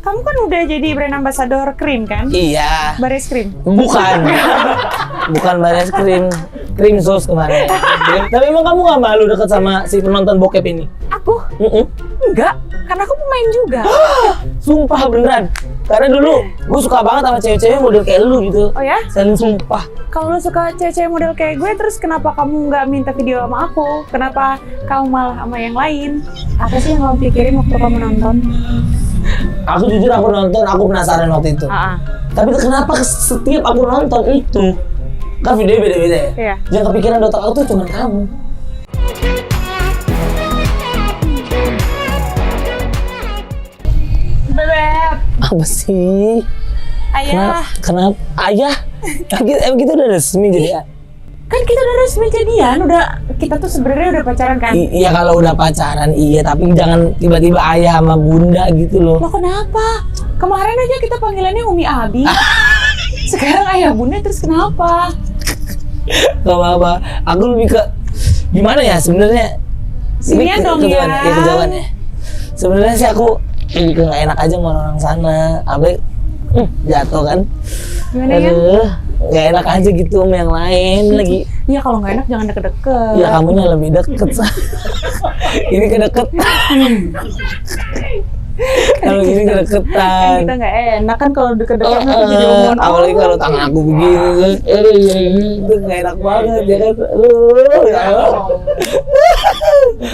Kamu kan udah jadi brand ambassador krim kan? Iya. Baris krim? Bukan. Bukan baris krim. Krim sos kemarin. Tapi emang kamu gak malu deket sama si penonton bokep ini? Aku? Enggak, karena aku pemain juga. Sumpah beneran. Karena dulu gue suka banget sama cewek-cewek model kayak lu gitu. Oh ya? Saling sumpah. Kalau lu suka cewek-cewek model kayak gue, terus kenapa kamu nggak minta video sama aku? Kenapa kamu malah sama yang lain? Apa sih yang kamu pikirin waktu kamu nonton? Aku jujur aku nonton, aku penasaran waktu itu. Tapi kenapa setiap aku nonton itu, kan videonya beda-beda ya? Iya. Yang kepikiran di otak aku tuh cuma kamu. Beb, Apa sih? ayah. Kenapa? Ayah? Emang kita udah resmi jadi ya? Kan kita udah resmi jadian, kita tuh sebenarnya udah pacaran kan? Iya kalau udah pacaran iya, tapi jangan tiba-tiba ayah sama bunda gitu loh. Loh kenapa? Kemarin aja kita panggilannya Umi Abi. Sekarang ayah bunda, terus kenapa? Gak apa-apa. Aku lebih ke gimana ya sebenarnya? Sinian dong ya. Ya kejauhan ya. Sebenarnya sih aku lebih ke gak enak aja sama orang sana. Apalagi jatuh kan. Gimana ya? Aduh, gak enak aja gitu sama yang lain lagi. Iya kalau nggak enak jangan deket-deket. Ya kamunya lebih deket. Ini kedeketan. Kalau gini Kan kedeketan. kita nggak enak kan kalau deket-deket jadi omongan. Apalagi kalau tangan aku begini, itu nggak enak banget ya kan.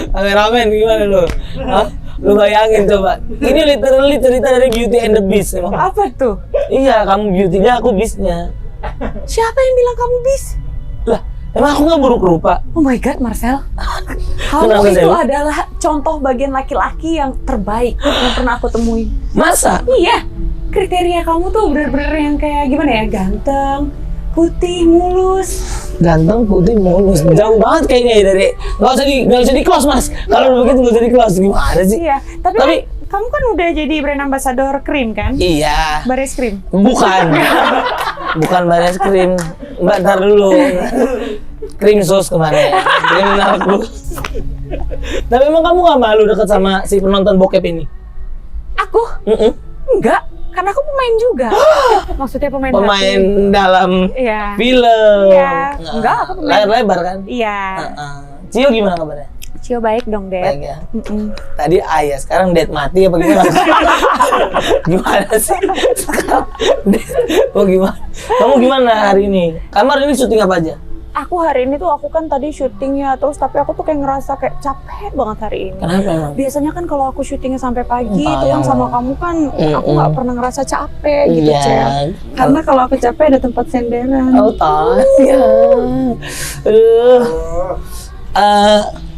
Kameramen gimana lu? Hah? Lu bayangin coba. Ini literally cerita dari Beauty and the Beast emang. Apa tuh? Iya, kamu beauty-nya, aku beast-nya. Siapa yang bilang kamu bis? Lah, emang aku nggak buruk rupa? Oh my god, Marcel. Kamu Kenapa, itu Dewi? adalah contoh bagian laki-laki yang terbaik yang pernah aku temui. Masa? Iya, kriteria kamu tuh bener-bener yang kayak gimana ya? Ganteng, putih, mulus. Ganteng, putih, mulus. Jauh banget kayaknya ya dari. Nggak usah di close mas. Kalau begitu nggak usah di close. Gimana sih? Iya, tapi kamu kan udah jadi brand ambassador krim kan? Iya. Baris krim? Bukan. Bukan baris krim. Mbak, ntar dulu. Krim sos kemarin. Krim narkos. Tapi emang kamu gak malu deket sama si penonton bokep ini? Aku? Enggak, karena aku pemain juga. Maksudnya pemain Dalam Iya. film. Iya. Enggak, aku pemain. Layar lebar kan? Iya. Cio gimana kabarnya? Cio baik dong, Dad. Baik ya? Tadi ayah, sekarang Dad mati apa gimana? Gimana sih? Sekarang oh gimana? Kamu gimana hari ini? Kamu hari ini syuting apa aja? Aku hari ini tuh, aku kan tadi syutingnya terus, tapi aku tuh kayak ngerasa kayak capek banget hari ini. Kenapa emang? Biasanya kan kalau aku syutingnya sampai pagi, itu Tayang yang sama loh. kamu kan, aku nggak pernah ngerasa capek gitu, Iya. Cel. Karena kalau aku capek ada tempat senderan. Oh, tayang. Aduh.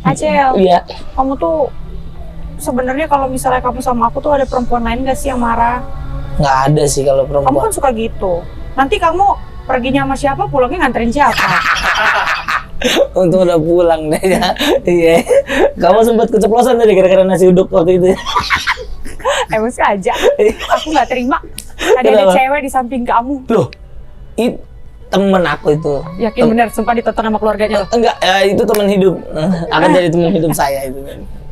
Acel, Iya. kamu tuh sebenarnya kalau misalnya kamu sama aku tuh ada perempuan lain gak sih yang marah? Nggak ada sih kalau Kamu perempuan. kan suka gitu. Nanti kamu perginya sama siapa, pulangnya nganterin siapa? Untung udah pulang deh ya. Iya. Kamu sempat keceplosan tadi gara-gara nasi uduk waktu itu. Emang sengaja. Aku nggak terima. Tadi ada Kenapa? cewek di samping kamu. Loh, itu temen aku itu. Yakin bener, sumpah ditonton sama keluarganya loh. Enggak, itu teman hidup. Akan jadi teman hidup saya itu.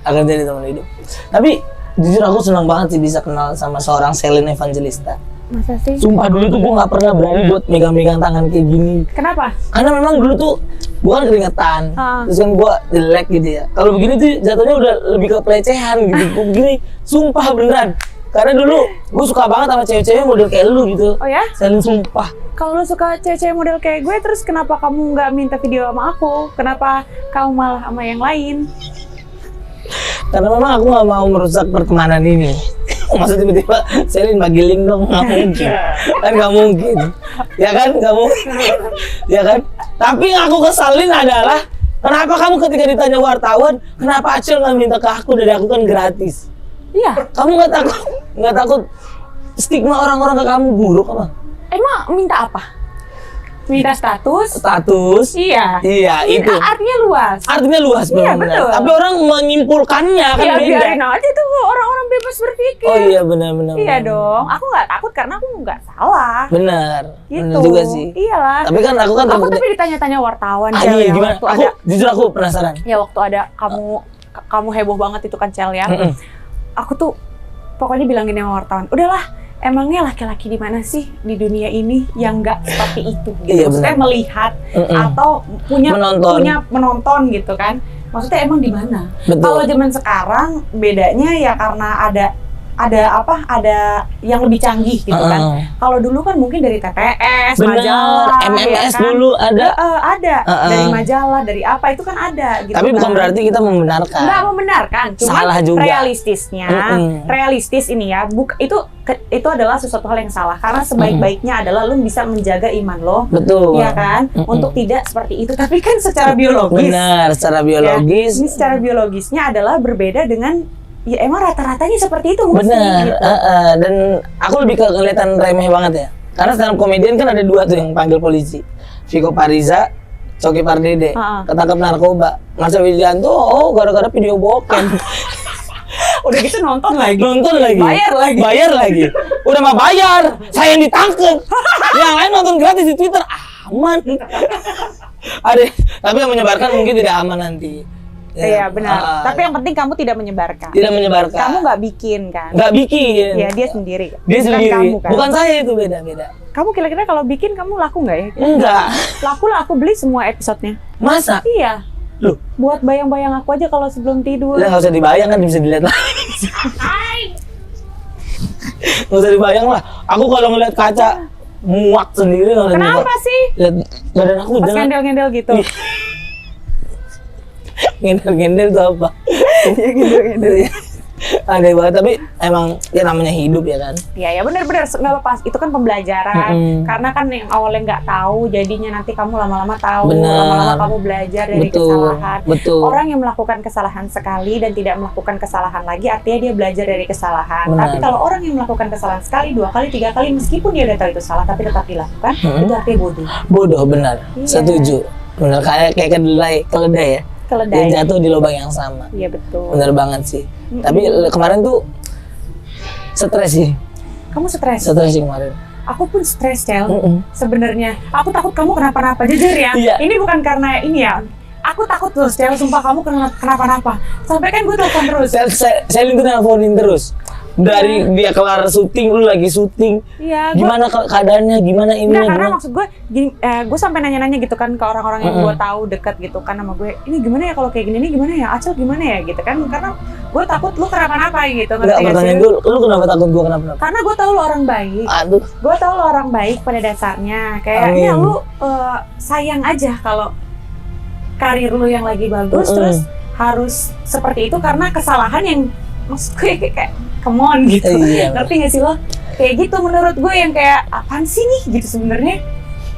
Akan jadi teman hidup. Tapi jujur aku senang banget sih bisa kenal sama seorang Celine Evangelista. Masa sih? Sumpah dulu tuh gue nggak pernah berani buat megang-megang tangan kayak gini. Kenapa? Karena memang dulu tuh bukan keringetan, terus kan gue jelek gitu ya. Kalau begini tuh jatuhnya udah lebih ke pelecehan gitu. Gue begini, sumpah beneran. Karena dulu gue suka banget sama cewek-cewek model kayak lu gitu. Oh ya? Saling sumpah. Kalau lu suka cewek-cewek model kayak gue, terus kenapa kamu nggak minta video sama aku? Kenapa kamu malah sama yang lain? Karena memang aku nggak mau merusak pertemanan ini. Maksudnya tiba-tiba Selin bagi link dong, nggak mungkin. Kan nggak mungkin. Ya kan, nggak mungkin. Ya kan. Tapi yang aku kesalin adalah kenapa kamu ketika ditanya wartawan, kenapa Acil nggak minta ke aku dari aku kan gratis? Iya. Kamu nggak takut stigma orang-orang ke kamu buruk apa? Emang minta apa? Minta status? Status? Iya. Iya, itu. Artinya luas. Artinya luas Iya, benar. betul. Tapi orang menyimpulkannya kan Ya beda. biarin aja tuh orang-orang bebas berpikir. Oh iya benar-benar. Iya dong. Aku nggak takut karena aku nggak salah. Benar. Gitu. Benar juga sih. Iyalah. Tapi kan aku kan Aku terbukti- tapi ditanya-tanya wartawan, Ah, Cel, iya, ya, gimana? waktu Aku ada jujur aku penasaran. ya waktu ada kamu heboh banget itu kan, Cel, ya. Aku tuh pokoknya bilang gini sama wartawan, udahlah, emangnya laki-laki di mana sih di dunia ini yang nggak seperti itu? Gitu. Iya, Maksudnya benar. melihat atau punya menonton gitu kan? Maksudnya emang di mana? Betul. Kalau zaman sekarang bedanya ya karena ada yang lebih canggih gitu kan. Kalau dulu kan mungkin dari TTS, Bener, majalah, MMS ya kan? dulu ada. Ada dari majalah, dari apa itu kan ada. Gitu Tapi bukan kan. berarti kita membenarkan. Nggak membenarkan, cuma Salah juga. realistis ini ya, itu adalah sesuatu hal yang salah karena sebaik-baiknya adalah lu bisa menjaga iman lo, Betul. ya kan, untuk tidak seperti itu. Tapi kan secara biologis, Benar, secara biologis. ya, ini secara biologisnya adalah berbeda dengan ya emang rata-ratanya seperti itu mesti. Benar. Gitu. Dan aku lebih ke kelihatan remeh banget ya. Karena stand up komedian kan ada 2 tuh yang panggil polisi. Vico Pariza, Coki Pardede, ketangkap narkoba. Marcel Widianto, gara-gara video bokep. Udah gitu nonton lagi. Bayar lagi. Udah mah bayar, saya yang ditangkep. Yang lain nonton gratis di Twitter, aman. Ada, tapi yang menyebarkan mungkin tidak aman nanti. Iya benar. Tapi yang penting kamu tidak menyebarkan. Tidak menyebarkan. Kamu nggak bikin kan? Nggak bikin. Ya dia sendiri. Dia Bukan sendiri. kamu kan? Bukan saya, itu beda-beda. Kamu kira-kira kalau bikin kamu laku nggak ya? Enggak. Laku lah, aku beli semua episodenya. Masa? Iya. Loh, Buat bayang-bayang aku aja kalau sebelum tidur. udah nggak usah dibayang kan, bisa dilihat lagi. Nggak usah dibayang lah. Aku kalau ngeliat kaca muak sendiri. Kenapa sih? Lihat badan aku Pas jangan. ngendel-ngendel gitu. Ngendel-ngendel tuh apa? Ya gitu. Aneh banget, tapi emang ya namanya hidup ya kan. Ya benar-benar nggak lepas. Itu kan pembelajaran. Karena kan yang awalnya nggak tahu, jadinya nanti kamu lama-lama tahu. Benar. Lama-lama kamu belajar dari kesalahan. Betul. Orang yang melakukan kesalahan sekali dan tidak melakukan kesalahan lagi, artinya dia belajar dari kesalahan. Benar. Tapi kalau orang yang melakukan kesalahan sekali, 2 kali, 3 kali, meskipun dia udah tahu itu salah, tapi tetap dilakukan, itu artinya bodoh. Bodoh, benar. Iya. Setuju. Benar, kayak keledai ya. Keledai. Yang jatuh di lubang yang sama. Iya betul. Benar banget sih. Tapi kemarin tuh stres sih. Kamu stres? Stres sih kemarin. Aku pun stres, Cel. Sebenarnya, aku takut kamu kenapa-napa. Jujur ya, Iya. ini bukan karena ini ya. Aku takut terus, Cel. Sumpah kamu kenapa-napa. Sampai kan gue telepon terus. Saya itu nelfonin terus. Dari dia kelar syuting, lu lagi syuting. Iya. Gimana keadaannya? Gimana ini? Enggak, karena maksud gue, gue sampai nanya-nanya gitu kan ke orang-orang yang gue tahu dekat gitu kan sama gue. Ini gimana ya kalau kayak gini? Ini gimana ya? Acel gimana ya? Gitu kan? Karena gue takut lu kenapa-napa gitu. Enggak, pertanyaan gue, lu kenapa takut gue kenapa? Karena gue tahu lu orang baik. Aduh. Gue tahu lu orang baik pada dasarnya. Kayaknya lu sayang aja kalau karir lu yang lagi bagus terus harus seperti itu karena kesalahan yang maksud gue kayak come on gitu. Iya. Ngerti gak sih lo? Kayak gitu menurut gue yang kayak apaan sih nih gitu sebenarnya.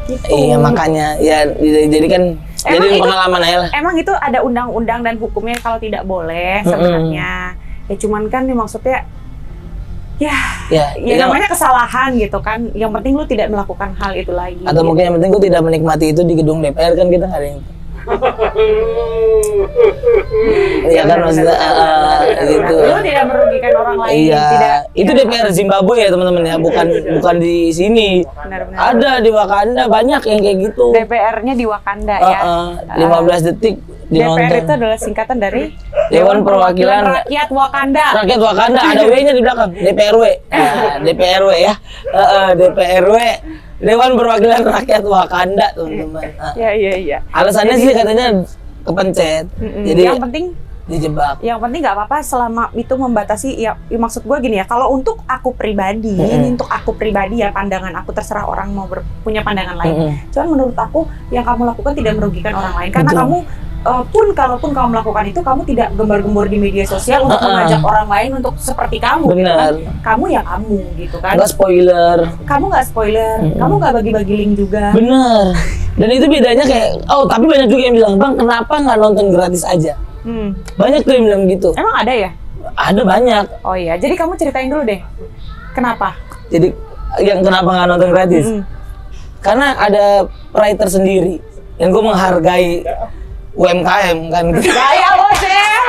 Gitu. Iya, makanya ya jadi kan jadi pengalaman aja lah. Emang itu ada undang-undang dan hukumnya kalau tidak boleh sebenarnya. Ya cuman kan nih maksudnya ya namanya kesalahan gitu kan. Yang penting lu tidak melakukan hal itu lagi. Atau mungkin yang penting gue tidak menikmati itu di gedung DPR kan, kita nggak ada yang iya kan maksudnya gitu. Lu tidak merugikan orang lain. Iya. Tidak, Itu DPR Zimbabwe ya teman-teman ya, bukan di sini. Benar-benar. Ada di Wakanda banyak yang kayak gitu. DPR-nya di Wakanda ya. 15 detik DPR dinonton. itu adalah singkatan dari Dewan Perwakilan Rakyat Wakanda. Rakyat Wakanda, ada W-nya di belakang. DPRW. Nah, DPRW ya. DPRW. Dewan Perwakilan Rakyat Wakanda, teman-teman. Iya. Alasannya sih katanya kepencet. Jadi yang penting dijebak. Yang penting nggak apa-apa selama itu membatasi ya maksud gue gini ya, kalau untuk aku pribadi, ini untuk aku pribadi ya, pandangan aku, terserah orang mau punya pandangan lain. Cuman menurut aku yang kamu lakukan tidak merugikan orang lain karena kamu kalaupun kamu melakukan itu, kamu tidak gembar-gembor di media sosial untuk mengajak orang lain untuk seperti kamu. Benar. Gitu kan? Kamu ya kamu gitu kan. Nggak spoiler. Kamu nggak spoiler, kamu nggak bagi-bagi link juga. Benar. Dan itu bedanya kayak, tapi banyak juga yang bilang, Bang, kenapa nggak nonton gratis aja? Banyak tuh yang bilang gitu. Emang ada ya? Ada banyak. Oh iya, jadi kamu ceritain dulu deh. Kenapa? Jadi yang kenapa nggak nonton gratis? Karena ada writer sendiri yang gue menghargai UMKM kan. Gaya lo, Cel!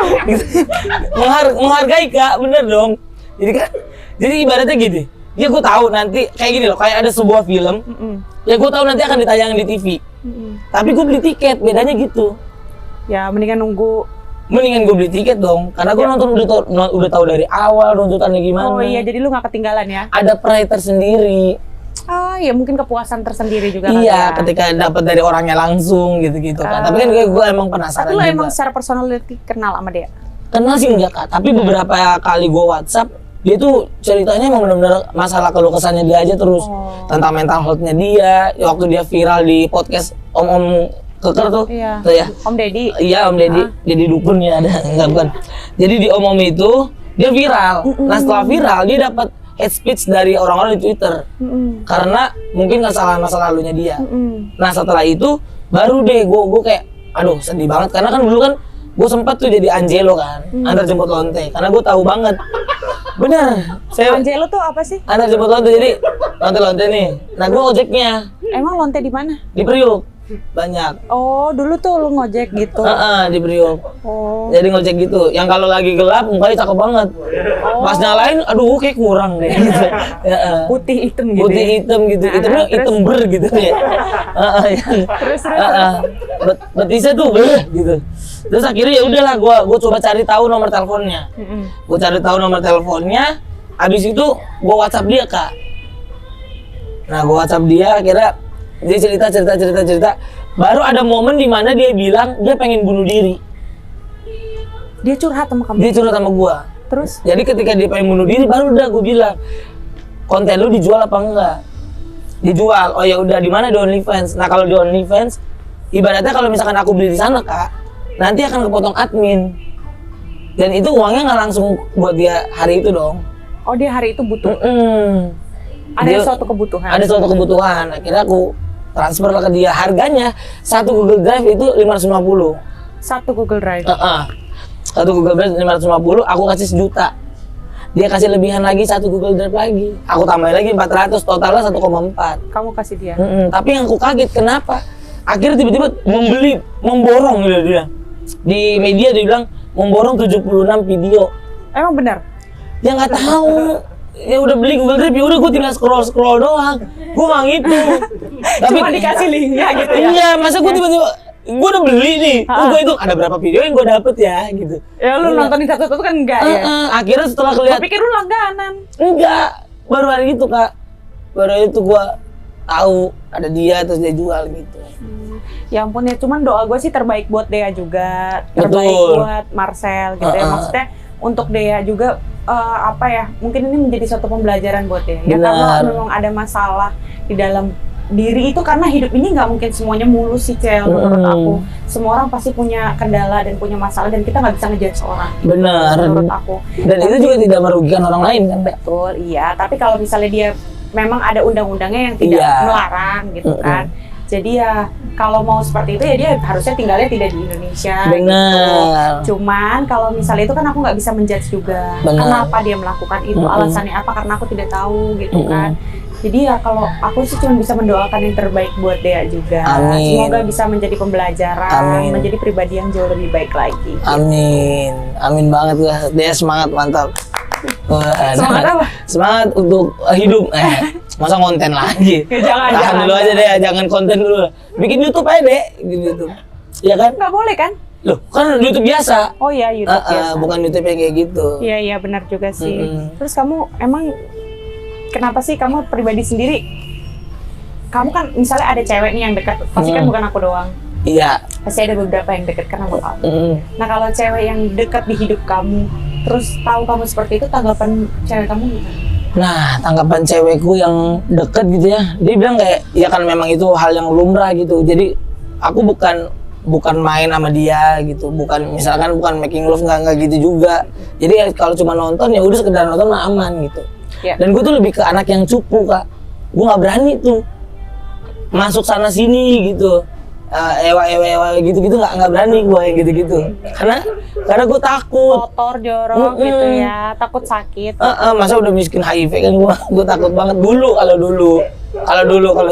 Menghargai Kak, bener dong. Jadi ibaratnya gini. Ya gue tahu nanti kayak gini loh, kayak ada sebuah film. Ya gue tahu nanti akan ditayangin di TV. Tapi gue beli tiket, bedanya gitu. Ya mendingan nunggu mendingan gue beli tiket dong, karena gue nonton udah tahu dari awal runtutannya gimana. Oh iya, jadi lu nggak ketinggalan ya? Ada pride tersendiri. Oh ya, mungkin kepuasan tersendiri juga kan Iya, ya. ketika dapat dari orangnya langsung gitu-gitu kan. Tapi kan gue emang penasaran Tapi lo juga. emang secara personality kenal sama dia? Kenal sih enggak Kak, tapi beberapa kali gue WhatsApp, dia tuh ceritanya emang benar-benar masalah keluh kesahnya dia aja terus. Tentang mental health-nya dia, waktu dia viral di podcast Om Keker tuh. Iya. Tuh ya. Om Deddy. Iya, Om Deddy. Jadi dukun ya ada, enggak bukan. Jadi di Om itu dia viral. Nah, setelah viral dia dapat hate speech dari orang-orang di Twitter. Karena mungkin kesalahan masa lalunya dia. Nah, setelah itu baru deh gue kayak aduh, sedih banget karena kan dulu kan gue sempat tuh jadi Angelo kan, antar jemput lonte. Karena gue tahu banget. Bener. Angelo tuh apa sih? Antar jemput lonte, jadi lonte nih. Nah, gue ojeknya Emang lonte di mana? di Priuk. Banyak. Oh, dulu tuh lu ngojek gitu. Di Priuk. Oh. Jadi ngojek gitu. Yang kalau lagi gelap mukanya cakep banget. Pas nyalain, aduh kayak kurang deh gitu. Putih hitam gitu. Putih hitam gitu. Hitamnya hitam ber gitu ya. Terus. Betisnya tuh ber gitu. Terus akhirnya ya udahlah gua coba cari tahu nomor teleponnya. Gua cari tahu nomor teleponnya. Habis itu gua WhatsApp dia, Kak. Nah, gua WhatsApp dia, akhirnya dia cerita. Baru ada momen di mana dia bilang dia pengen bunuh diri. Dia curhat sama kamu? Dia curhat sama gua. Terus? Jadi ketika dia pengen bunuh diri, baru udah gua bilang, konten lu dijual apa enggak? Dijual. Oh ya udah, di mana? Di OnlyFans. Nah, kalau di OnlyFans, ibaratnya kalau misalkan aku beli di sana, Kak, nanti akan kepotong admin. Dan itu uangnya nggak langsung buat dia hari itu dong. Oh, dia hari itu butuh. Ada suatu kebutuhan. Ada suatu kebutuhan. Akhirnya aku transfer lah ke dia. Harganya satu Google Drive itu 550. Satu Google Drive. Satu Google Drive 550, aku kasih 1 juta. Dia kasih lebihan lagi satu Google Drive lagi. Aku tambahin lagi 400, totalnya 1,4. Kamu kasih dia. Tapi yang aku kaget kenapa? Akhirnya tiba-tiba memborong gitu dia. Di media dia bilang memborong 76 video. Emang benar? Ya nggak tahu. Ya udah beli Google Drive, ya udah gue tinggal scroll doang. Gue nggak gitu. Tapi cuma dikasih linknya gitu ya? Iya, masa gue tiba-tiba gue udah beli nih. Gue hitung ada berapa video yang gue dapet ya gitu. Ya lu nontonin satu-satu kan enggak ya? Akhirnya setelah Gue pikir lu langganan. Enggak, baru hari itu Kak. Baru hari itu gue tahu ada dia terus dia jual gitu. Ya ampun ya, cuman doa gue sih terbaik buat Dea juga, terbaik buat Marcel gitu ya. Maksudnya untuk Dea juga apa ya, mungkin ini menjadi suatu pembelajaran buat Dea. Ya karena memang ada masalah di dalam diri itu, karena hidup ini nggak mungkin semuanya mulus sih, Cel, menurut aku. Semua orang pasti punya kendala dan punya masalah, dan kita nggak bisa ngejudge orang. Benar. Menurut aku. Dan itu juga tidak merugikan orang lain kan, Mbak? Betul, iya. Tapi kalau misalnya dia memang ada undang-undangnya yang tidak melarang gitu kan. Jadi ya kalau mau seperti itu ya dia harusnya tinggalnya tidak di Indonesia. Benar. Gitu. Cuman kalau misalnya itu kan aku nggak bisa menjudge juga. Kenapa dia melakukan itu, alasannya apa, karena aku tidak tahu gitu kan. Jadi ya kalau aku sih cuma bisa mendoakan yang terbaik buat Dea juga. Amin. Semoga bisa menjadi pembelajaran, menjadi pribadi yang jauh lebih baik lagi. Amin. Amin banget ya. Dea semangat, mantap. Semangat apa? Semangat untuk hidup. Masa konten lagi? Jangan. Dulu aja deh, jangan konten dulu. Bikin YouTube aja deh, bikin YouTube. Iya kan? Nggak boleh kan? Loh, kan YouTube biasa. Oh iya, YouTube biasa. Bukan YouTube yang kayak gitu. Iya, benar juga sih. Terus kamu emang kenapa sih kamu pribadi sendiri? Kamu kan misalnya ada cewek nih yang dekat, pasti kan bukan aku doang. Iya. Pasti ada beberapa yang dekat kan sama kamu. Nah kalau cewek yang dekat di hidup kamu, terus tahu kamu seperti itu, tanggapan cewek kamu gimana? Nah, tanggapan cewekku yang deket gitu ya, dia bilang kayak, ya kan memang itu hal yang lumrah gitu. Jadi aku bukan main sama dia gitu, bukan making love, nggak gitu juga. Jadi ya, kalau cuma nonton ya udah sekedar nonton mah aman gitu. Dan gue tuh lebih ke anak yang cupu, Kak. Gue nggak berani tuh masuk sana sini gitu, ewa gitu nggak berani gue yang gitu karena gue takut kotor, jorok gitu ya, takut sakit. Masa udah miskin HIV kan, gue takut banget kalau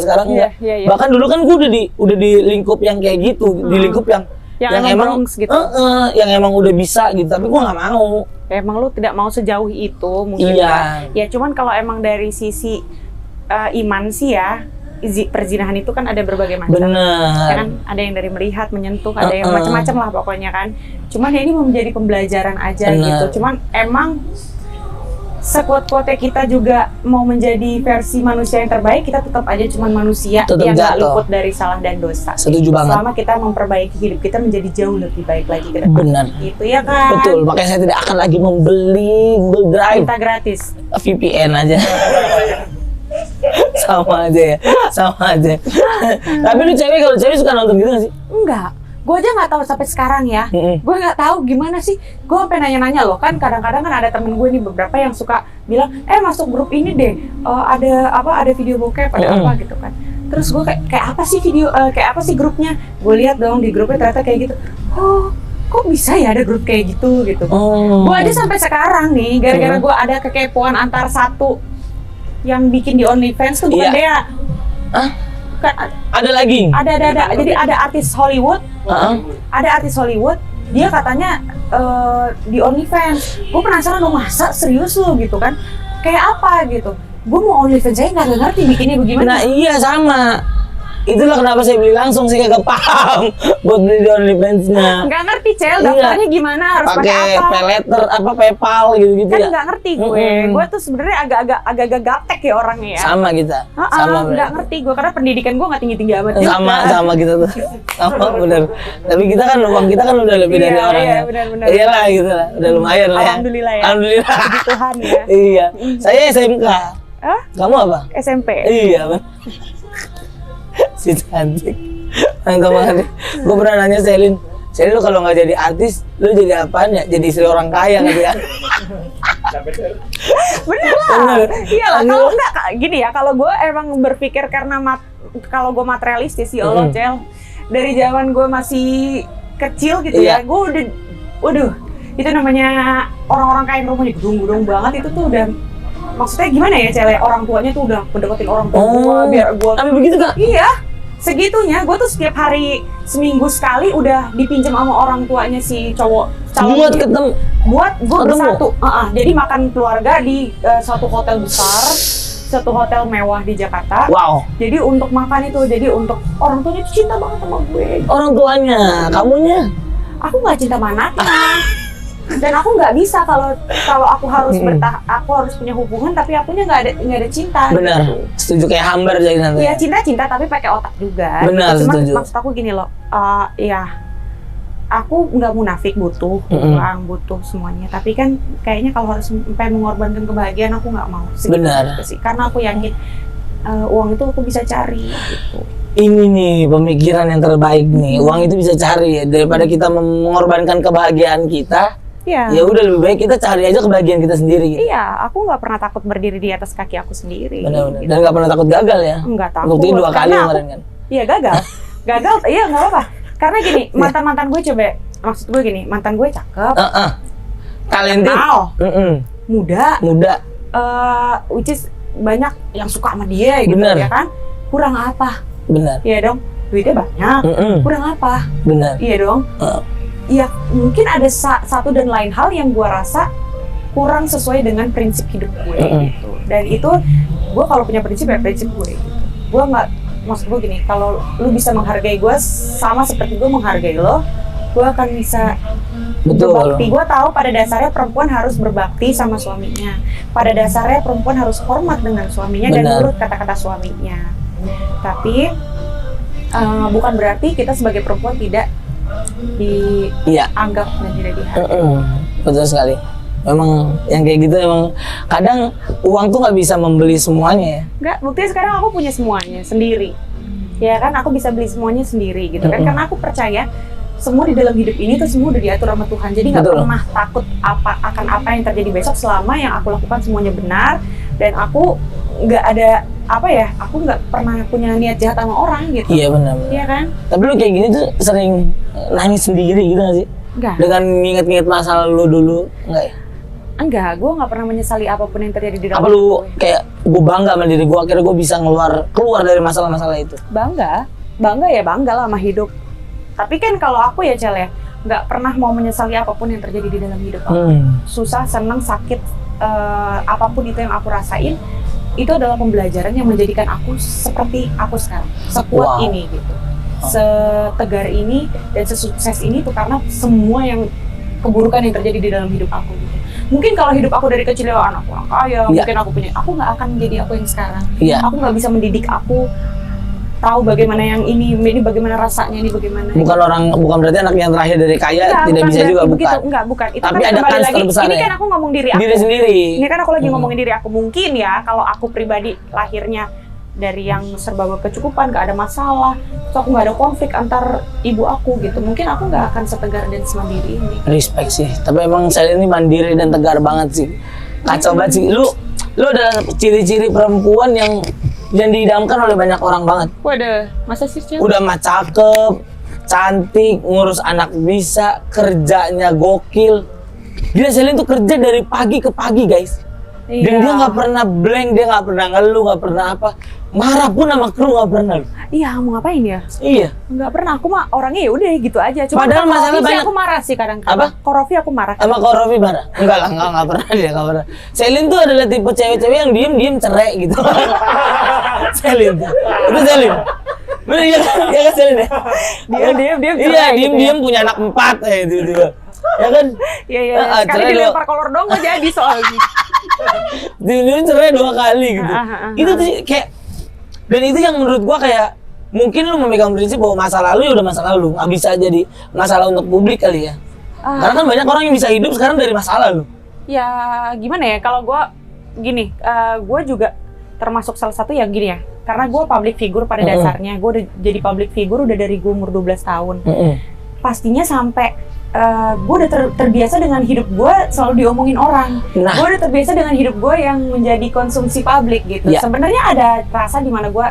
sekarang enggak. Bahkan dulu kan gue udah di lingkup yang kayak gitu, di lingkup yang emang gitu. Yang emang udah bisa gitu, tapi gue nggak mau. Emang lu tidak mau sejauh itu mungkin. Iya. Ya cuman kalau emang dari sisi iman sih ya, perzinahan itu kan ada berbagai macam. Bener. Kan ada yang dari melihat, menyentuh, ada yang macam-macam lah pokoknya kan. Cuman ya ini mau menjadi pembelajaran aja gitu. Cuman emang sekuat-kuatnya kita juga mau menjadi versi manusia yang terbaik, kita tetap aja cuman manusia yang nggak luput dari salah dan dosa. Setuju banget. Selama kita memperbaiki hidup kita menjadi jauh lebih baik lagi ke depan. Benar. Gitu ya kan? Betul, makanya saya tidak akan lagi membeli Google Drive. Kita gratis. VPN aja. Sama aja ya, sama aja. Tapi lu cewek, kalau cewek suka nonton gitu gak sih? Enggak. Gue aja nggak tahu sampai sekarang ya. Gue nggak tahu gimana sih. Gue sampai nanya-nanya loh kan. Kadang-kadang kan ada temen gue nih beberapa yang suka bilang, masuk grup ini deh. Ada video bokep, ada apa gitu kan. Terus gue kayak apa sih video, kayak apa sih grupnya? Gue lihat dong di grupnya ternyata kayak gitu. Oh, kok bisa ya ada grup kayak gitu gitu. Gue aja sampai sekarang nih, gara-gara gue ada kekepoan antar satu yang bikin di OnlyFans tuh bukan Dea. Kan, ada lagi? Ada. Jadi ada artis Hollywood. Ada artis Hollywood. Dia katanya di OnlyFans. Gue penasaran dong, masa serius lo gitu kan? Kayak apa gitu? Gue mau OnlyFans saya nggak ngerti bikinnya bagaimana. Nah iya sama. Itulah kenapa saya beli langsung, saya kagak paham buat beli di OnlyFans-nya. Nggak ngerti Cel, daftarnya gimana, harus pakai apa? Pay letter, PayPal gitu-gitu kan ya. Kan nggak ngerti gue. Gue tuh sebenarnya agak-agak gaptek ya orangnya ya. Sama kita. Sama nggak ngerti gue karena pendidikan gue nggak tinggi-tinggi amat. Sama kita tuh. Sama bener. Tapi kita kan uang kita kan udah lebih dari orang. Iya, benar. Iyalah gitu lah, udah lumayan lah. Alhamdulillah ya. Alhamdulillah. Puji Tuhan ya. Iya. Saya SMK. Kamu apa? SMP. Iya, Bang. Si cantik. Mantap banget. Gue pernah nanya Selin lu kalau nggak jadi artis, lu jadi apaan ya? Jadi istri orang kaya gitu ya? Bener lah. Iyalah, kalau enggak gini ya, kalau gue emang berpikir karena kalau gue materialistis ya Allah Cel. Dari zaman gue masih kecil gitu ya, gue udah itu namanya orang-orang kaya yang rumahnya gedung-gedung banget, itu tuh udah maksudnya gimana ya Cel, orang tuanya tuh udah mendeketin orang tua biar gue. Tapi begitu Kak? Iya. Segitunya, gue tuh setiap hari seminggu sekali udah dipinjam sama orang tuanya si cowok buat ketemu, buat gue bersatu. Jadi makan keluarga di suatu hotel besar, satu hotel mewah di Jakarta. Wow. Jadi untuk makan itu, jadi untuk orang tuanya tuh cinta banget sama gue. Orang tuanya, kamunya? Aku nggak cinta sama anaknya. Dan aku nggak bisa kalau aku harus aku harus punya hubungan tapi akunya nggak ada cinta. Benar. Gitu. Setuju kayak hambar jadi nanti. Iya cinta tapi pakai otak juga. Benar. Cuman setuju. maksud aku gini loh, ya aku nggak munafik, butuh uang, butuh semuanya. Tapi kan kayaknya kalau harus sampai mengorbankan kebahagiaan aku nggak mau. Benar. Sih. Karena aku yakin uang itu aku bisa cari. Gitu. Ini nih pemikiran yang terbaik nih. Uang itu bisa cari ya, daripada kita mengorbankan kebahagiaan kita. Ya udah lebih baik kita cari aja kebahagiaan kita sendiri. Gitu. Iya, aku nggak pernah takut berdiri di atas kaki aku sendiri. Benar-benar. Dan nggak pernah takut gagal ya? Nggak takut. Buktinya 2 kali kemarin kan? Iya gagal. Iya nggak apa-apa. Karena gini, mantan-mantan gue maksud gue gini, mantan gue cakep, talented, muda, which is banyak yang suka sama dia gitu. Bener. Ya kan? Kurang apa? Benar. Iya dong. Duitnya banyak. Kurang apa? Benar. Iya dong. Ya mungkin ada satu dan lain hal yang gue rasa kurang sesuai dengan prinsip hidup gue gitu. Dan itu gue kalau punya prinsip ya prinsip gue gitu. Gue nggak, maksud gue gini, kalau lu bisa menghargai gue sama seperti gue menghargai lo, gue akan bisa berbakti. Gue tahu pada dasarnya perempuan harus berbakti sama suaminya. Pada dasarnya perempuan harus hormat dengan suaminya dan nurut kata-kata suaminya. Tapi bukan berarti kita sebagai perempuan tidak dianggap dan tidak dihargai. Betul sekali. Memang yang kayak gitu emang kadang uang tuh nggak bisa membeli semuanya ya. Nggak, buktinya sekarang aku punya semuanya sendiri. Ya kan, aku bisa beli semuanya sendiri gitu kan. Karena aku percaya semua di dalam hidup ini tuh semua udah diatur sama Tuhan. Jadi nggak pernah takut akan apa yang terjadi besok selama yang aku lakukan semuanya benar dan aku nggak ada aku nggak pernah punya niat jahat sama orang gitu. Iya benar. Iya kan? Tapi lu kayak gini tuh sering nangis sendiri gitu nggak sih? Enggak. Dengan nginget-nginget masa lalu dulu, enggak ya? Enggak, gue nggak pernah menyesali apapun yang terjadi di dalam hidup gue. Kayak gue bangga sama diri gue, akhirnya gue bisa keluar dari masalah-masalah itu. Bangga ya bangga lah sama hidup. Tapi kan kalau aku ya Cel ya, nggak pernah mau menyesali apapun yang terjadi di dalam hidup aku. Susah, senang, sakit, apapun itu yang aku rasain, itu adalah pembelajaran yang menjadikan aku seperti aku sekarang, sekuat ini gitu, setegar ini dan sesukses ini tuh karena semua yang keburukan yang terjadi di dalam hidup aku gitu. Mungkin kalau hidup aku dari kecil ya anak orang kaya, mungkin aku nggak akan menjadi aku yang sekarang. Aku nggak bisa mendidik aku tahu bagaimana yang ini bagaimana rasanya, ini bagaimana. Bukan berarti anak yang terakhir dari kaya tidak bisa juga, bukan. Bukan. Itu tapi kan ada kembali kans lagi. terbesar Ini kan aku ngomong diri sendiri. Ini kan aku lagi ngomongin diri aku. Mungkin ya kalau aku pribadi lahirnya dari yang serba berkecukupan, gak ada masalah, terus aku gak ada konflik antar ibu aku gitu, mungkin aku gak akan setegar dan semandiri ini. Respect sih, tapi emang saya ini mandiri dan tegar banget sih. Kacau banget sih. Lu adalah ciri-ciri perempuan yang diidamkan oleh banyak orang banget. Waduh, masa sih? Udah mah cakep, cantik, ngurus anak bisa, kerjanya gokil. Gila, Selin tuh kerja dari pagi ke pagi, guys. Dan dia nggak pernah blank, dia nggak pernah ngeluh, nggak pernah apa. Marah pun sama kru nggak pernah. Iya, mau ngapain ya? Iya. Nggak pernah, aku mah orangnya ya udah gitu aja. Cuma padahal masalah banyak. Aku marah sih kadang-kadang. Apa? Korofi aku marah. Sama Korofi marah? Enggak lah, nggak pernah dia, nggak pernah. Selin tuh adalah tipe cewek-cewek yang diem cerai gitu. Selin tuh. Itu Selin. Bener ya kan Selin ya? Diam iya, diem punya anak 4 itu. Ya kan? Iya. Sekali dilempar kolor dong gak jadi soalnya. Diem cerai 2 kali gitu. Itu tuh kayak, dan itu yang menurut gua kayak mungkin lu memegang prinsip bahwa masa lalu ya udah masa lalu, nggak bisa jadi masalah untuk publik kali ya. Karena kan banyak orang yang bisa hidup sekarang dari masa lalu. Ya gimana ya, kalau gua gini, gua juga termasuk salah satu yang gini ya. Karena gua public figure pada dasarnya, gua udah jadi public figure udah dari gua umur 12 tahun. Pastinya sampai gue udah terbiasa dengan hidup gue selalu diomongin orang. Gue udah terbiasa dengan hidup gue yang menjadi konsumsi publik gitu. Sebenarnya ada rasa di mana gue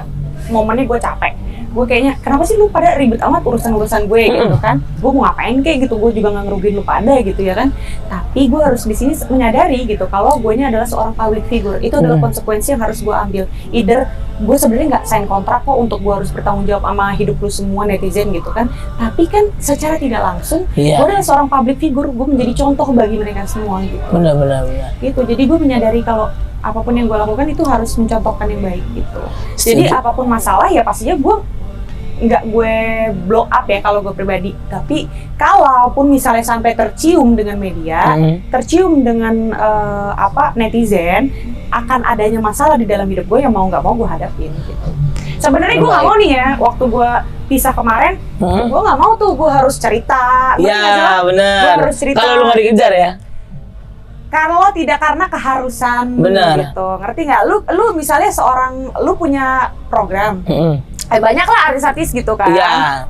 momennya gue capek. Gue kayaknya kenapa sih lu pada ribet amat urusan gue gitu kan? Gue mau ngapain kayak gitu? Gue juga nggak ngerugiin lu pada gitu ya kan? Tapi gue harus di sini menyadari gitu kalau gue nya adalah seorang public figure. Itu adalah konsekuensi yang harus gue ambil. Either gue sebenarnya nggak sign kontrak kok untuk gue harus bertanggung jawab sama hidup lu semua netizen gitu kan? Tapi kan secara tidak langsung gue adalah seorang public figure. Gue menjadi contoh bagi mereka semua gitu. Benar. Gitu. Jadi gue menyadari kalau apapun yang gue lakukan itu harus mencontohkan yang baik gitu. Jadi apapun masalah ya pastinya gue nggak gue blow up ya kalau gue pribadi. Tapi kalaupun misalnya sampai tercium dengan media, tercium dengan netizen, akan adanya masalah di dalam hidup gue yang mau nggak mau gue hadapin gitu. Sebenarnya gue nggak mau nih ya, waktu gue pisah kemarin, gue nggak mau tuh gue harus cerita. Iya benar. Gue harus cerita. Kalau lu nggak dikejar ya. Kalau tidak karena keharusan gitu, ngerti nggak? Lu misalnya lu punya program, banyak lah artis-artis gitu kan,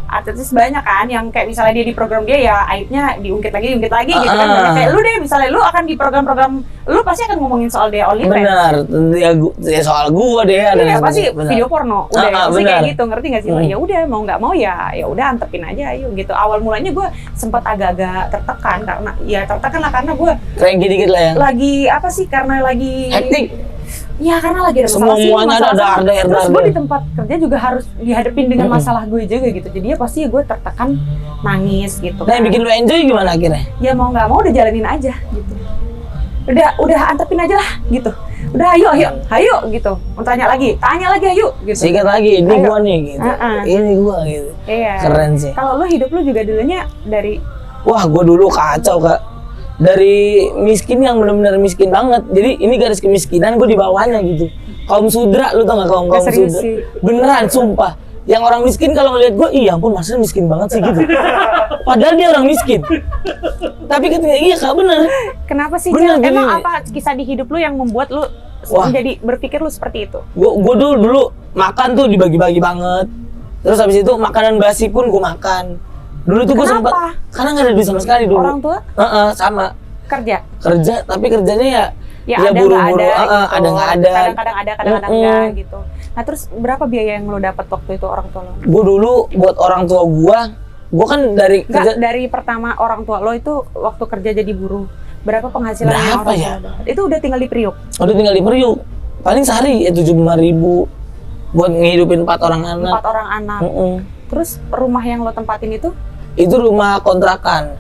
artis banyak kan yang kayak misalnya dia di program dia ya aibnya diungkit lagi gitu kan, banyak kayak lu deh misalnya lu akan di program-program lu pasti akan ngomongin soal dia OnlyFans. Benar, ya soal gua deh ada. Iya pasti video porno, udah pasti kayak gitu, ngerti nggak sih? Ya udah mau nggak mau ya udah antepin aja ayo gitu. Awal mulanya gue sempat agak-agak tertekan karena gue cranky dikit lah ya. Lagi apa sih karena lagi hektik. Ya karena lagi ada masalah sih, terus gue di tempat kerja juga harus dihadapin dengan masalah gue juga gitu. Jadi ya pasti gue tertekan, nangis gitu. Nah yang bikin lu enjoy gimana akhirnya? Ya mau nggak mau udah jalanin aja gitu. Udah antepin aja lah gitu. Udah ayo gitu. Mau tanya lagi ayo gitu. Sikat lagi, ini gua nih gitu. Ini gua gitu. Iya. Keren sih. Kalau lu hidup lu juga dulunya dari wah gua dulu kacau Kak. Dari miskin yang benar-benar miskin banget. Jadi ini garis kemiskinan gue di bawahnya gitu. Kaum sudra, lu tau gak kaum sudra? Beneran, sumpah. Yang orang miskin kalau ngeliat gue, iya ampun maksudnya miskin banget sih gitu. Padahal dia orang miskin. Tapi ketika iya Kak bener. Kenapa sih? Emang apa kisah di hidup lu yang membuat lu menjadi berpikir lu seperti itu? Gue dulu makan tuh dibagi-bagi banget. Terus habis itu makanan basi pun gue makan. Dulu tuh gue sempat karena nggak ada duit sama sekali dulu. Orang tua? Sama. Kerja, tapi kerjanya ya ada buru-buru, gitu. ada nggak ada. Kadang-kadang ada, kadang-kadang enggak gitu. Nah terus berapa biaya yang lo dapat waktu itu orang tua lo? Gue dulu buat orang tua gue kan dari dari pertama orang tua lo itu waktu kerja jadi buruh. Berapa penghasilan berapa ya? Itu udah tinggal di Priuk? Udah tinggal di Priuk. Paling sehari ya 75.000 buat ngehidupin 4 orang anak. 4 orang anak. Terus rumah yang lo tempatin itu? Itu rumah kontrakan.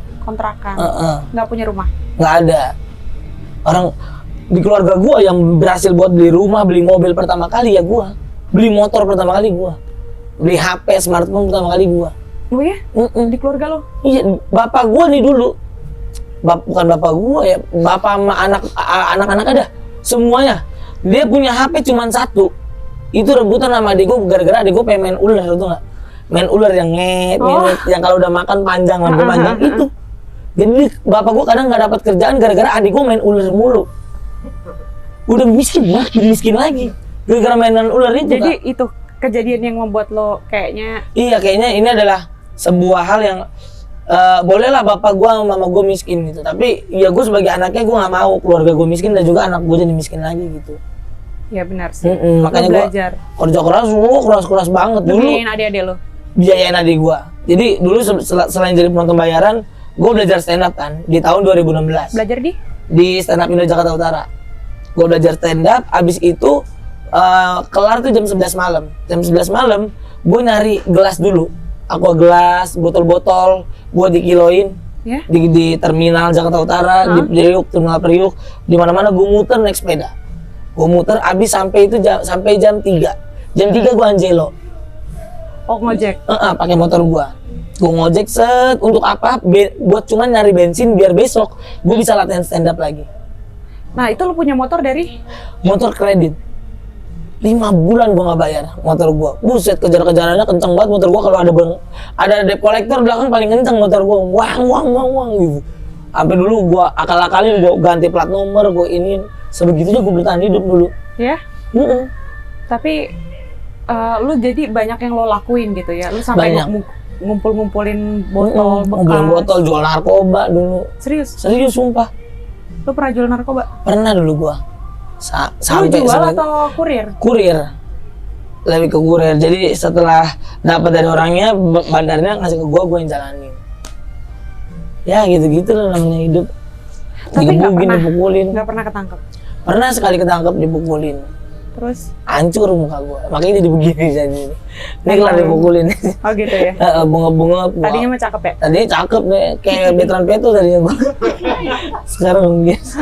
Nggak punya rumah? Nggak ada. Orang Di keluarga gua yang berhasil buat beli rumah, beli mobil pertama kali ya gua. Beli motor pertama kali gua. Beli HP, smartphone pertama kali gua. Oh ya? Di keluarga lo? Iya, bapak gua nih dulu. Bukan bapak gua ya, bapak sama anak-anak ada. Semuanya. Dia punya HP cuma satu. Itu rebutan sama adik gua gara-gara adik gua pengen main ular, tau nggak? Main ular yang yang kalau udah makan panjang, lampu panjang itu. Jadi bapak gua kadang nggak dapat kerjaan gara-gara adik gua main ular mulu. Udah miskin banget, miskin lagi. Gara-gara mainan ular itu. Jadi itu kejadian yang membuat lo kayaknya. Iya, kayaknya ini adalah sebuah hal yang bolehlah bapak gua sama mama gua miskin gitu. Tapi ya gua sebagai anaknya gua nggak mau keluarga gua miskin dan juga anak gua jadi miskin lagi gitu. Ya benar sih. Makanya gua kerja keras banget dulu. Biayain adik-adik lo. Biayain adik gua. Jadi dulu selain jadi penonton bayaran, gua belajar stand up kan di tahun 2016. Belajar Di Stand Up Indo Jakarta Utara. Gue belajar stand up, abis itu kelar tuh jam 11 malam. Jam 11 malam, gue nyari gelas dulu. Aqua gelas, botol-botol, gue dikiloin di terminal Jakarta Utara, di Priuk, terminal Priuk, di mana-mana gue muter naik sepeda. Gue muter, abis sampai itu sampai jam 3. Jam 3 gue anjelo. Oh ngojek? Pakai motor gue. Gue ngojek untuk apa? Buat cuman nyari bensin biar besok gue bisa latihan stand up lagi. Nah itu lo punya motor dari? Motor kredit. 5 bulan gue nggak bayar motor gue. Buset, kejar-kejarannya kenceng banget motor gue. Kalau ada debt collector belakang paling kenceng motor gue. Wang gitu. Sampai dulu gue akal-akalin, gue ganti plat nomor, gue ini. Sebegitunya gue bertahan hidup dulu. Ya? Tapi lu jadi banyak yang lo lakuin gitu ya? Lu sampai ngumpulin botol bekas. Ngumpulin botol, jual narkoba dulu. Serius? Serius, sumpah. Lu pernah jual narkoba? Pernah dulu gua. Sampai jual atau kurir? Kurir. Lebih ke kurir. Jadi setelah dapat dari orangnya, bandarnya ngasih ke gua yang jalanin. Ya gitu-gitu lah namanya hidup. Tapi dipukulin. Nggak pernah ketangkep? Pernah sekali ketangkep, dipukulin. Terus? Hancur muka gua. Makanya jadi begini jadi. Ini kelar dipukulin. Oh gitu ya? Bunga-bunga. Tadinya mah cakep ya? Tadinya cakep deh. Kayak Betran Peto tadinya gua. Sekarang biasa.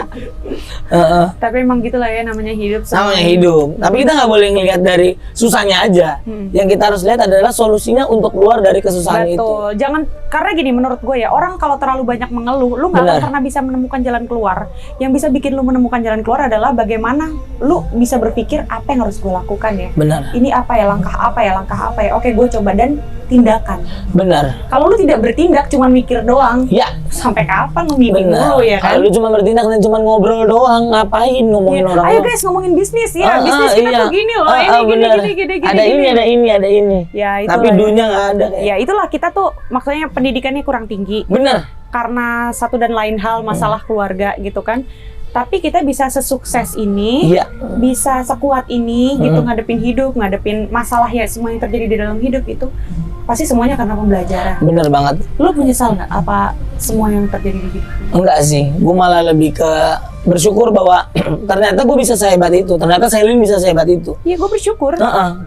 Tapi emang gitulah ya namanya hidup. Namanya hidup. Tapi kita nggak boleh ngelihat dari susahnya aja. Yang kita harus lihat adalah solusinya untuk keluar dari kesusahan itu. Betul. Jangan, karena gini menurut gue ya, orang kalau terlalu banyak mengeluh, lu nggak akan pernah bisa menemukan jalan keluar. Yang bisa bikin lu menemukan jalan keluar adalah bagaimana lu bisa berpikir apa yang harus gue lakukan ya. Benar. Ini apa ya, langkah apa ya. Oke, gue coba dan tindakan. Benar. Kalau lu tidak bertindak, cuma mikir doang. Ya. Sampai kapan lu meeting dulu ya kan? Kalau lu cuma bertindak dan cuma ngobrol doang, ngapain ngomongin orang? Ayo guys, ngomongin bisnis ya. Bisnis kita tuh gini loh. Ini gini. Ada ini. Ya, itulah. Tapi dunia nggak ada. Ya itulah, kita tuh maksudnya pendidikannya kurang tinggi. Benar. Karena satu dan lain hal masalah keluarga gitu kan. Tapi kita bisa sesukses ini, bisa sekuat ini gitu ngadepin hidup, ngadepin masalah ya semua yang terjadi di dalam hidup itu pasti semuanya karena pembelajaran. Bener banget. Lu menyesal nggak apa semua yang terjadi di hidup? Enggak sih, gue malah lebih ke bersyukur bahwa ternyata gue bisa sehebat itu, ternyata Selin bisa sehebat itu. Iya, gue bersyukur.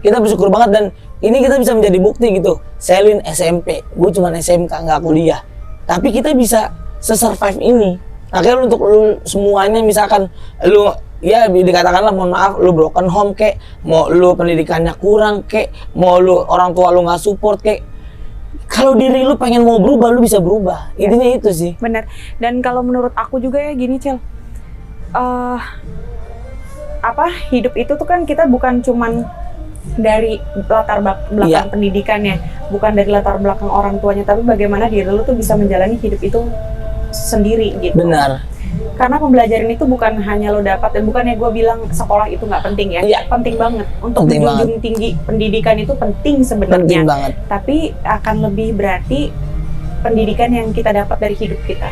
Kita bersyukur banget dan ini kita bisa menjadi bukti gitu. Selin SMP, gue cuma SMK nggak kuliah, tapi kita bisa se-survive ini. Akhirnya untuk lu semuanya, misalkan lu ya dikatakanlah mohon maaf lu broken home kek, mau lu pendidikannya kurang kek, mau lu orang tua lu nggak support kek, kalau diri lu pengen mau berubah lu bisa berubah. Intinya itu sih. Bener. Dan kalau menurut aku juga ya gini Cel, hidup itu tuh kan kita bukan cuman dari latar belakang pendidikannya, bukan dari latar belakang orang tuanya, tapi bagaimana diri lu tuh bisa menjalani hidup itu sendiri gitu. Benar. Karena pembelajaran itu bukan hanya lo dapat, dan bukannya gue bilang sekolah itu nggak penting ya. Penting banget. Untuk menjunjung tinggi pendidikan itu penting sebenarnya. Penting banget. Tapi akan lebih berarti pendidikan yang kita dapat dari hidup kita.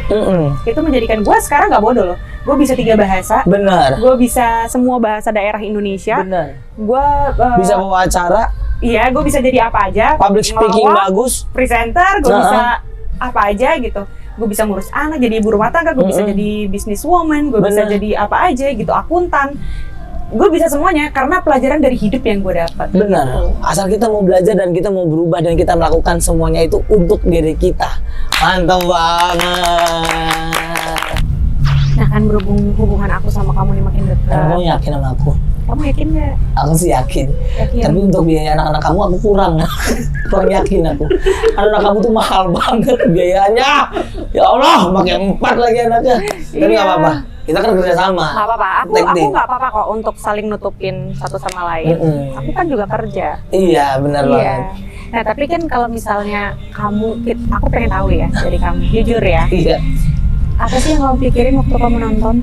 Itu menjadikan gue sekarang nggak bodoh loh. Gue bisa 3 bahasa. Benar. Gue bisa semua bahasa daerah Indonesia. Benar. Gue bisa bawa acara. Iya, gue bisa jadi apa aja. Public speaking bagus. Presenter, gue bisa apa aja gitu. Gue bisa ngurus anak, jadi ibu rumah tangga, gue bisa jadi businesswoman, gue bisa jadi apa aja gitu, akuntan. Gue bisa semuanya karena pelajaran dari hidup yang gue dapat. Benar. Gitu. Asal kita mau belajar dan kita mau berubah dan kita melakukan semuanya itu untuk diri kita. Mantap banget. Nah kan berhubung hubungan aku sama kamu nih makin dekat. Kamu yakin sama aku? Kamu yakin nggak? Aku sih yakin. Yakin. Tapi untuk biaya anak-anak kamu aku kurang. Kurang yakin aku. Anak kamu tuh mahal banget biayanya. Ya Allah, pakai 4 lagi anaknya. Tapi nggak apa-apa. Kita kan kerja sama. Nggak apa-apa. Aku nggak apa-apa kok untuk saling nutupin satu sama lain. Aku kan juga kerja. Iya, benar banget. Nah tapi kan kalau misalnya aku pengen tahu ya dari kamu, jujur ya. Iya. Apa sih yang kamu pikirin waktu kamu nonton?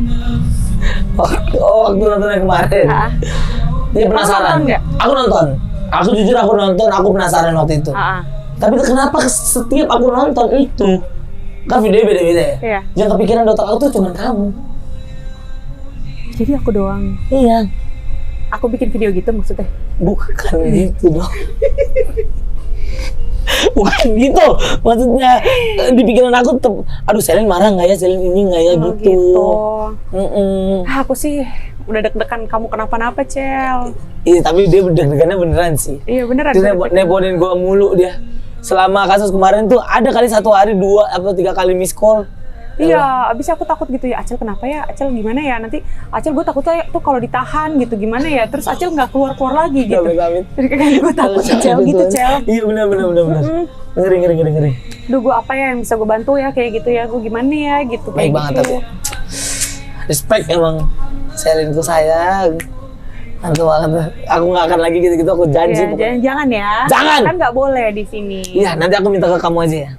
Waktu nonton yang kemarin. Dia penasaran. Nonton nggak? Aku nonton. Aku jujur aku nonton. Aku penasaran waktu itu. Tapi kenapa setiap aku nonton itu kan videonya beda-beda ya? Iya. Yang kepikiran di otak aku tuh cuma kamu. Jadi aku doang. Iya. Aku bikin video gitu maksudnya? Bukan gitu dong. Bukan gitu. Maksudnya di pikiran aku aduh Selin marah nggak ya? Selin ini nggak ya? Gitu. Aku sih udah deg-degan kamu kenapa-napa, Cel. Iya, tapi dia deg-degannya beneran sih. Iya beneran. Dia neponin gua mulu dia. Selama kasus kemarin tuh ada kali 1 hari 2 atau 3 kali miss call. Iya, abis aku takut gitu ya, Acel kenapa ya? Acel gimana ya? Nanti Acel gue takutnya tuh kalau ditahan gitu gimana ya? Terus Acel nggak keluar lagi gitu. Jadi kayak gue takut Cel gitu, Cel. Iya benar. Ngeri. Duh, gue apa ya yang bisa gue bantu ya kayak gitu ya? Gue gimana ya gitu. Baik banget gitu. tapi. Respect emang. Selinku sayang. Mantap banget. Aku nggak akan lagi gitu-gitu, aku janji. Ya, jangan ya. Jangan. Kan nggak boleh di sini. Iya, nanti aku minta ke kamu aja ya.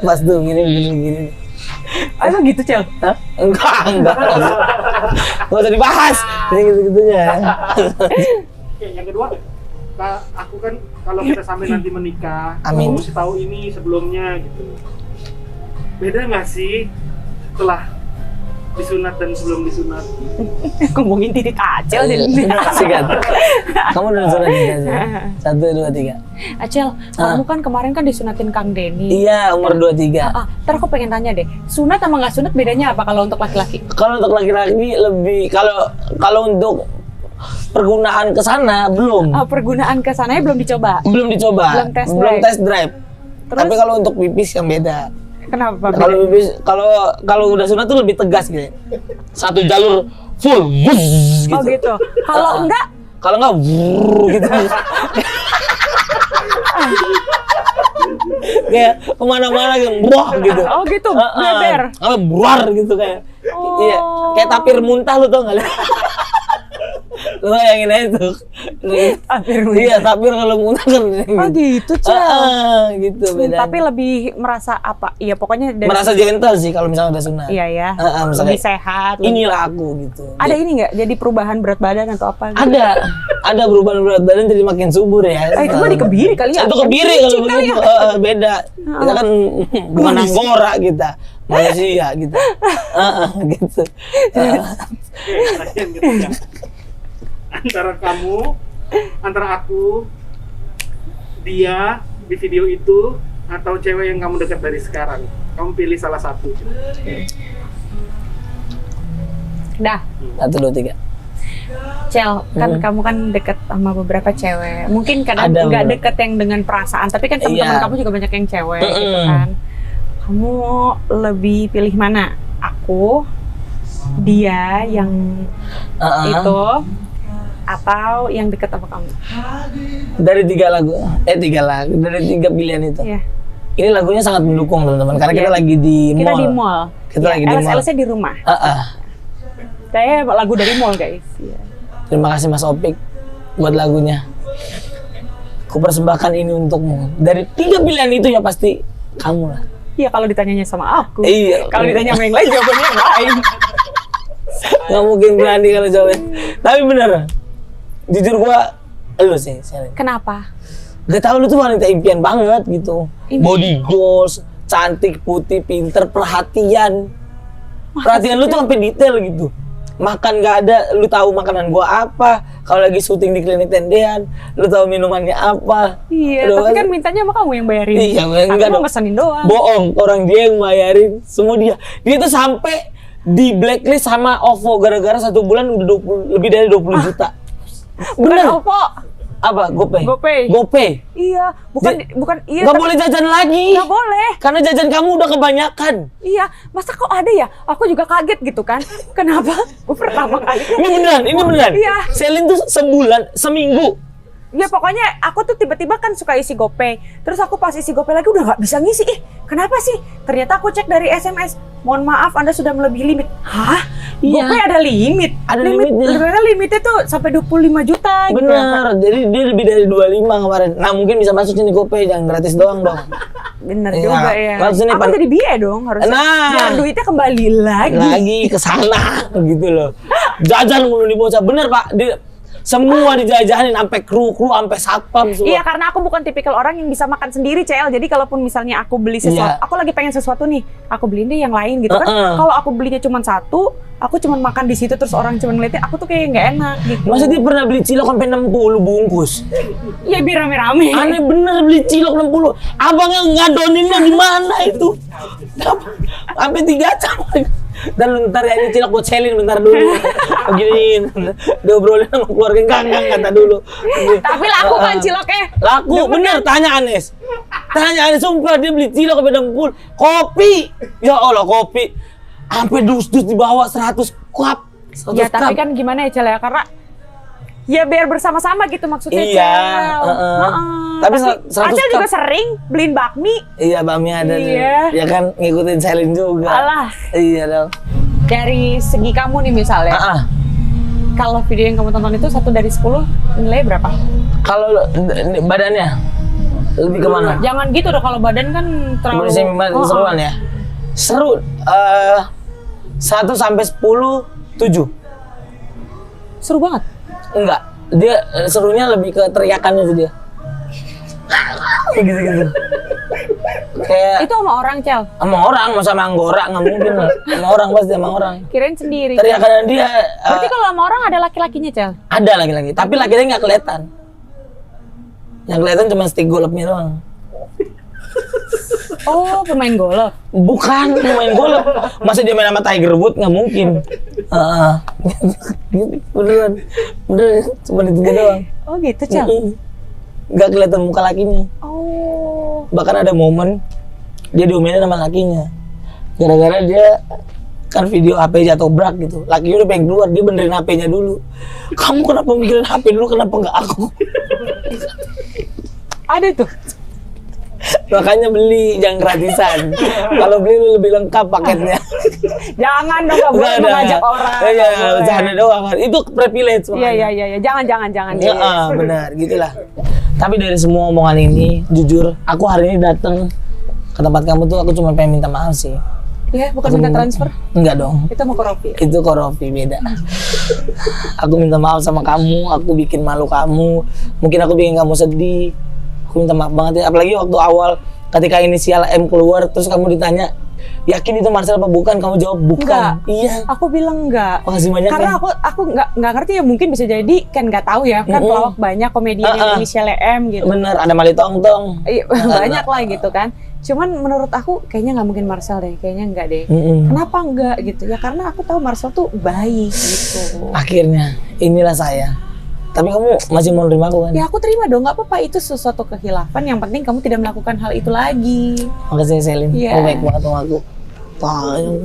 Pas tuh gini. Emang gitu, Cel? Hah? Enggak. Nggak usah dibahas. Ini gitu-gitunya. Oke, yang kedua, aku kan kalau kita sampai nanti menikah, Amin. aku mesti tahu ini sebelumnya gitu. Beda nggak sih setelah disunat dan sebelum disunat? Ngomongin titik Acel deh. Sikat. Kamu udah sunat aja. 1, 2, 3. Acel, kamu kan kemarin kan disunatin Kang Denny. Iya, umur 23. Ntar aku pengen tanya deh, sunat sama nggak sunat bedanya apa kalau untuk laki-laki? Kalau untuk laki-laki lebih kalau untuk pergunaan ke sana belum. Pergunaan ke sananya belum dicoba. Belum dicoba. Belum test drive. Terus? Tapi kalau untuk pipis yang beda. Kenapa? Kalau pipis kalau udah sunat tuh lebih tegas gitu. Satu jalur full bus gitu. Oh gitu. Kalau enggak? Kalau enggak gitu. Kayak kemana-mana gitu, gitu. Oh gitu, beber. Buar gitu kayak. Iya, kayak tapir muntah lu tau nggak? Lu bayangin aja tuh. Tapir muntah. Iya, tapir kalau muntah kan. Oh gitu, Cel. Gitu beda. Tapi lebih merasa apa? Iya pokoknya dari merasa gentle sih kalau misalnya udah sunat. Iya ya. Misalnya, lebih sehat. Inilah aku gitu. Ada ini nggak? Jadi perubahan berat badan atau apa? Gitu? Ada perubahan berat badan jadi makin subur ya. Itu mah di kebiri kali ya. Itu kebiri kalau begitu. Beda. Kita kan bukan Anggora kita. Malaysia gitu. Gitu. Perhatian gitu ya. Antara aku, dia di video itu atau cewek yang kamu dekat dari sekarang, kamu pilih salah satu. Dah. 1, 2, 3. Cel, kan kamu kan deket sama beberapa cewek. Mungkin kadang nggak deket yang dengan perasaan, tapi kan teman-teman kamu juga banyak yang cewek gitu kan. Kamu lebih pilih mana? Aku, dia yang itu, atau yang deket sama kamu? Dari 3 lagu. Dari 3 pilihan itu. Iya. Ini lagunya sangat mendukung teman-teman karena kita lagi di mall. Kita di mall. Kita lagi di mall. LS-nya di rumah. Saya lagu dari mall guys. Ya. Terima kasih Mas Opik buat lagunya. Ku persembahkan ini untukmu. Dari 3 pilihan itu ya pasti kamu lah. Iya kalau ditanyanya sama aku. Iya. Kalau ditanya sama yang lain jawabannya yang lain. Nggak mungkin berani kalau jawabnya. Tapi bener. Jujur gua, aduh sih. Kenapa? Gak tau lu tuh wanita impian banget gitu. Body goals, cantik, putih, pinter, perhatian. Perhatian lu tuh sampai detail gitu. Makan gak ada, lu tahu makanan gua apa. Kalau lagi syuting di klinik tendean, lu tahu minumannya apa. Iya, aduh, tapi kan mintanya sama kamu yang bayarin. Iya, enggak dong. Pesenin doang. Bohong, orang dia yang bayarin, semua dia. Dia tuh sampai di blacklist sama OVO gara-gara 1 bulan udah lebih dari 20 juta. Bukan Bener. OVO. Apa? GoPay? GoPay. GoPay? Iya, bukan iya. Nggak boleh jajan lagi. Nggak boleh. Karena jajan kamu udah kebanyakan. Iya, masa kok ada ya? Aku juga kaget gitu kan. Kenapa? Gue pertama kali. Ini beneran. Iya. Selin tuh seminggu. Ya pokoknya aku tuh tiba-tiba kan suka isi GoPay. Terus aku pas isi GoPay lagi udah nggak bisa ngisi. Kenapa sih? Ternyata aku cek dari SMS. Mohon maaf, Anda sudah melebihi limit. Hah? Iya. GoPay ada limit? Ada limitnya. Ternyata limitnya tuh sampai 25 juta gitu. Bener, jadi dia lebih dari 25 kemarin. Nah mungkin bisa masuk sini GoPay, jangan gratis doang dong. Bener Iya. juga ya. Maksudnya Aku jadi biaya dong harusnya. Nah. Biar duitnya kembali lagi. Ke sana gitu loh. Jajan mulu nih bocah. Bener Pak, semua dijajanin sampai kru sampai satpam semua. Iya, karena aku bukan tipikal orang yang bisa makan sendiri, CL. Jadi kalaupun misalnya aku beli sesuatu, Iya. aku lagi pengen sesuatu nih, aku beliin deh yang lain gitu kan. Kalau aku belinya cuma satu, aku cuma makan di situ terus orang cuma ngeliatin, aku tuh kayak nggak enak gitu. Masa dia pernah beli cilok sampai 60 bungkus? Iya, biar rame-rame. Aneh bener beli cilok 60. Abangnya ngadoninnya di mana itu? Sampai 3 jam. Dan bentar ya, ini cilok buat Selin bentar dulu. Beginiin. Diobrolin sama keluarga enggak kata dulu. Tapi laku kan ciloknya. Laku, bener, tanya Anes. Sumpah dia beli cilok sampai 60. Kopi. Ya Allah, kopi. Sampai dus-dus di bawah 100 cup. 100 Ya, tapi cup. kan gimana ya, CL ya? Karena ya biar bersama-sama gitu maksudnya, Iya, CL. Tapi Tapi 100 Acel juga cup. sering beliin bakmi. Iya, Bami ada nih. Iya. Ya kan ngikutin Selin juga. Alah. Iya dong. Dari segi kamu nih misalnya, kalau video yang kamu tonton itu 1 dari 10 nilai berapa? Kalau badannya lebih kemana? Jangan gitu dong, kalau badan kan terlalu Seruan ya. Seru. 1 sampai 10, 7. Seru banget. Enggak. Dia serunya lebih ke teriakannya sih dia. Gitu-gitu. Kayak Itu sama orang, Cel. sama orang, masa sama anggora nggak mungkin lah. Sama orang pasti sama orang. Kirain sendiri. Teriakannya dia Berarti kalau sama orang ada laki-lakinya, Cel? ada lagi-lagi, tapi laki-laki nggak kelihatan. Yang kelihatan cuma stick golfnya doang. Oh, pemain golf. Bukan main golf. Masa dia main sama Tiger Woods nggak mungkin. Beneran, cuma itu doang. Oh gitu, Cel. Nggak kelihatan muka lakinya. Oh. Bahkan ada momen dia diomelin sama lakinya. Gara-gara dia kan video HP jatuh brak gitu. Lakinya udah pengen keluar, dia benerin HP-nya dulu. Kamu kenapa mikirin HP dulu, kenapa nggak aku? Ada tuh. Makanya beli, jangan gratisan. Kalau beli lu lebih lengkap paketnya. Jangan dong, nggak boleh mengajak orang. Iya, nggak boleh. bercanda doang. Itu privilege. Iya. Jangan. Ya, benar, gitulah. Tapi dari semua omongan ini, jujur, aku hari ini datang ke tempat kamu tuh aku cuma pengen minta maaf sih. Iya, bukan minta transfer. Enggak dong. Itu mau ke Rofi. Itu Korofi beda. Aku minta maaf sama kamu, aku bikin malu kamu, mungkin aku bikin kamu sedih. Aku minta maaf banget ya, apalagi waktu awal ketika inisial M keluar terus kamu ditanya, yakin itu Marcel apa bukan? Kamu jawab bukan. Enggak. Iya. Aku bilang enggak. Makasih banyak Karena ya. aku nggak ngerti ya, mungkin bisa jadi kan nggak tahu ya, kan pelawak banyak komedian yang inisialnya M gitu. Bener, ada Mali Tongtong. Iya, banyak lah gitu kan. Cuman menurut aku kayaknya nggak mungkin Marcel deh, kayaknya enggak deh. Kenapa enggak gitu? Ya karena aku tahu Marcel tuh baik gitu. Akhirnya inilah saya. Tapi kamu masih mau nerima aku kan? Ya aku terima dong, nggak apa-apa, itu sesuatu kehilafan. Yang penting kamu tidak melakukan hal itu lagi. Makasih Selin, Iya. kamu baik banget sama aku. Tanya.